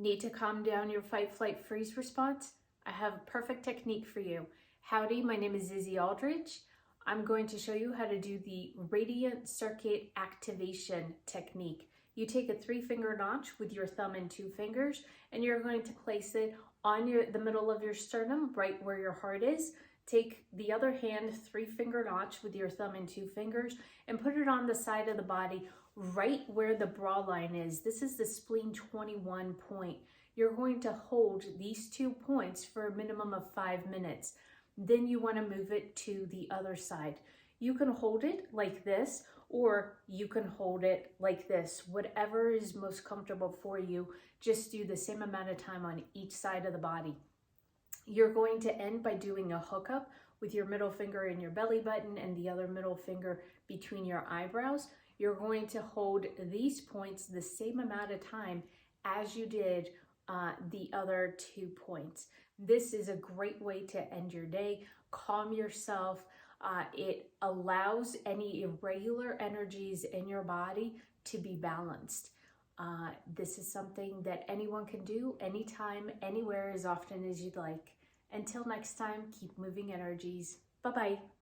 Need to calm down your fight, flight, freeze response? I have a perfect technique for you. Howdy, my name is Izzy Aldridge. I'm going to show you how to do the radiant circuit activation technique. You take a 3-finger notch with your thumb and 2 fingers, and you're going to place it on the middle of your sternum, right where your heart is. Take the other hand, 3-finger notch with your thumb and 2 fingers, and put it on the side of the body, right where the bra line is. This is the spleen 21 point. You're going to hold these 2 points for a minimum of 5 minutes. Then you want to move it to the other side. You can hold it like this, or you can hold it like this. Whatever is most comfortable for you, just do the same amount of time on each side of the body. You're going to end by doing a hookup with your middle finger in your belly button and the other middle finger between your eyebrows. You're going to hold these points the same amount of time as you did the other 2 points. This is a great way to end your day. Calm yourself. It allows any irregular energies in your body to be balanced. This is something that anyone can do anytime, anywhere, as often as you'd like. Until next time, keep moving energies. Bye-bye.